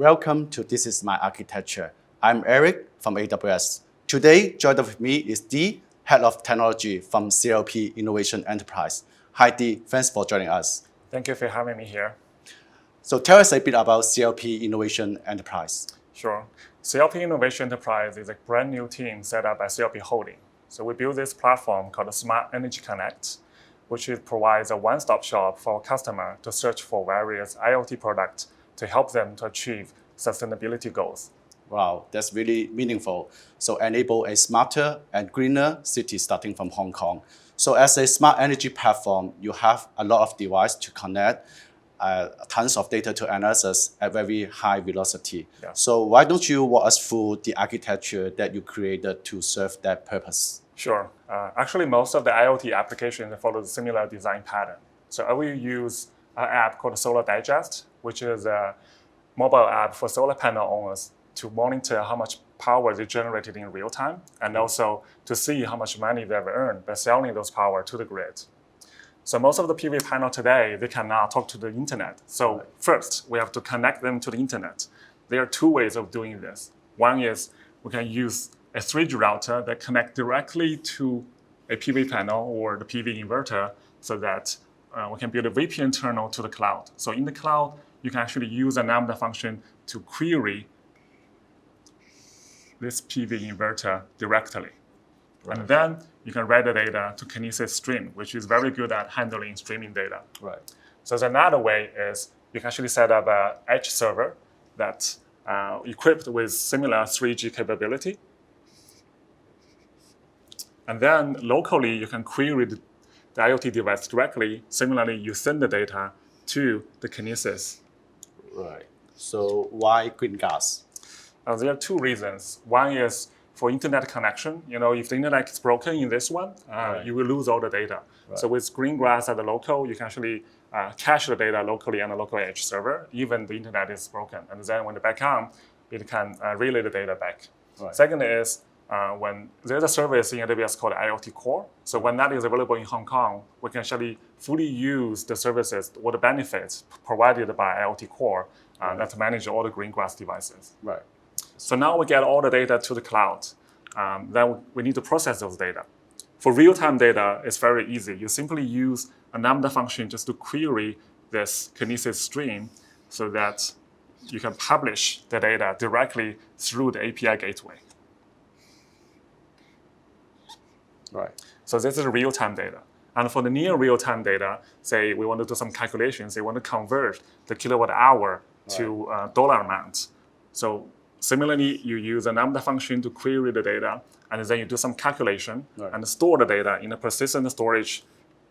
Welcome to This Is My Architecture. I'm Eric from AWS. Today, joined with me is Dee, Head of Technology from CLP Innovation Enterprise. Hi Dee, thanks for joining us. Thank you for having me here. So tell us a bit about CLP Innovation Enterprise. Sure. CLP Innovation Enterprise is a brand new team set up by CLP Holding. So we built this platform called Smart Energy Connect, which provides a one-stop shop for our customer to search for various IoT products to help them to achieve sustainability goals. Wow, that's really meaningful. So enable a smarter and greener city starting from Hong Kong. So as a smart energy platform, you have a lot of devices to connect, tons of data to analysis at very high velocity. Yeah. So why don't you walk us through the architecture that you created to serve that purpose? Sure. Actually, most of the IoT applications follow a similar design pattern. So I will use an app called Solar Digest, which is a mobile app for solar panel owners to monitor how much power they generated in real time, and also to see how much money they've earned by selling those power to the grid. So most of the PV panel today, they cannot talk to the internet. So first, we have to connect them to the internet. There are two ways of doing this. One is we can use a 3G router that connects directly to a PV panel or the PV inverter so that we can build a VPN terminal to the cloud. So in the cloud, you can actually use a Lambda function to query this PV inverter directly. Right. And then you can write the data to Kinesis Stream, which is very good at handling streaming data. Right. So another way is you can actually set up an edge server that's equipped with similar 3G capability. And then locally, you can query the IoT device directly. Similarly, you send the data to the Kinesis. Right. So why green gas? There are two reasons. One is for internet connection. If the internet is broken in this one, you will lose all the data. Right. So with green grass at the local, you can actually cache the data locally on a local edge server, even the internet is broken. And then when the back on, it can relay the data back. Right. Second is when there's a service in AWS called IoT Core. So when that is available in Hong Kong, we can actually fully use the services or the benefits provided by IoT Core that manage all the green grass devices. Right. So now we get all the data to the cloud. Then we need to process those data. For real-time data, it's very easy. You simply use a Lambda function just to query this Kinesis stream so that you can publish the data directly through the API gateway. Right. So this is real-time data. And for the near real-time data, say we want to do some calculations, they want to convert the kilowatt hour to dollar amount. So similarly, you use a Lambda function to query the data, and then you do some calculation and store the data in a persistent storage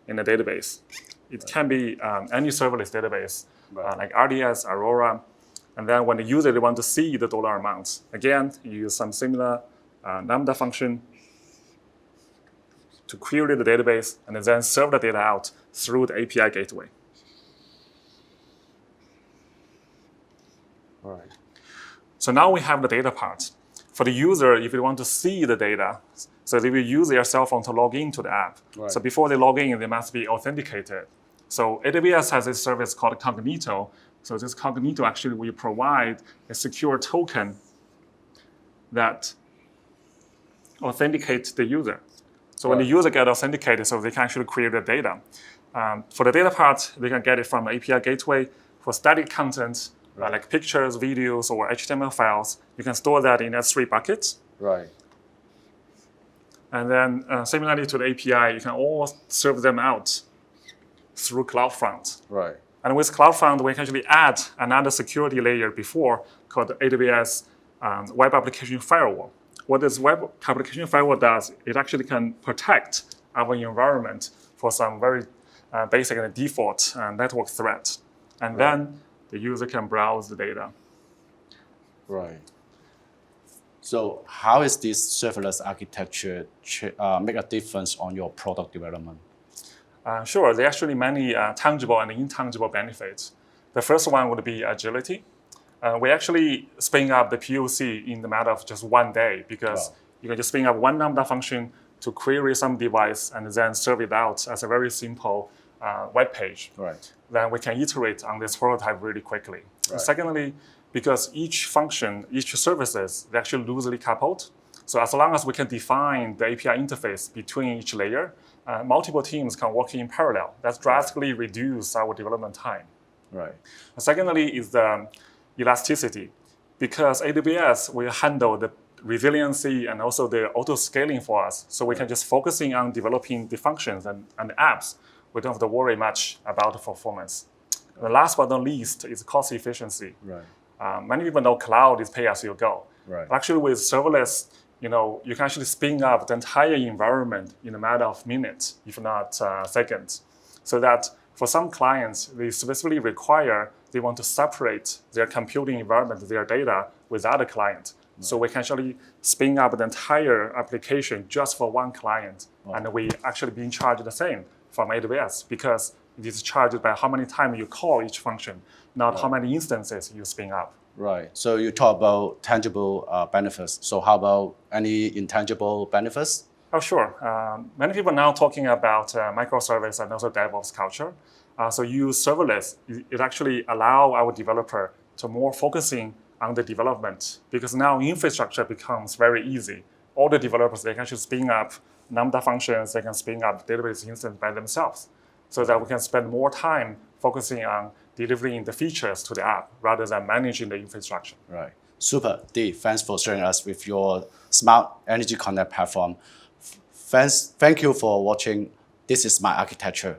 in a database. It can be any serverless database, like RDS, Aurora. And then when the user wants to see the dollar amount, again, you use some similar Lambda function to query the database and then serve the data out through the API gateway. All right. So now we have the data part. For the user, if you want to see the data, so they will use their cell phone to log into the app. Right. So before they log in, they must be authenticated. So AWS has a service called Cognito. So this Cognito actually will provide a secure token that authenticates the user. So when the user gets authenticated, so they can actually query the data. For the data part, they can get it from the API gateway. For static content, like pictures, videos, or HTML files, you can store that in S3 buckets. Right. And then similarly to the API, you can all serve them out through CloudFront. Right. And with CloudFront, we can actually add another security layer before called AWS Web Application Firewall. What this Web Application Firewall does, it actually can protect our environment for some very basic and default network threat. And then the user can browse the data. Right. So how is this serverless architecture make a difference on your product development? Sure, there are actually many tangible and intangible benefits. The first one would be agility. We actually spin up the POC in the matter of just one day because you can just spin up one Lambda function to query some device and then serve it out as a very simple web page. Right. Then we can iterate on this prototype really quickly. Right. Secondly, because each function, each services, they're actually loosely coupled. So as long as we can define the API interface between each layer, multiple teams can work in parallel. That drastically reduces our development time. Right. Secondly is the elasticity, because AWS will handle the resiliency and also the auto-scaling for us. So we can just focusing on developing the functions and the apps. We don't have to worry much about the performance. The last but not least is cost efficiency. Right. Many people know cloud is pay as you go. Right. But actually with serverless, you can actually spin up the entire environment in a matter of minutes, if not seconds. So that for some clients, they specifically require, they want to separate their computing environment, their data with other clients. Right. So we can actually spin up the entire application just for one client. Wow. And we actually being charged the same from AWS because it is charged by how many times you call each function, not how many instances you spin up. Right. So you talk about tangible benefits. So how about any intangible benefits? Oh, sure. Many people now talking about microservice and also DevOps culture. So use serverless. It actually allow our developer to more focusing on the development because now infrastructure becomes very easy. All the developers, they can actually spin up Lambda functions, they can spin up database instance by themselves so that we can spend more time focusing on delivering the features to the app rather than managing the infrastructure. Right. Super. Dee, thanks for sharing us with your Smart Energy Connect platform. Thank you for watching. This is my architecture.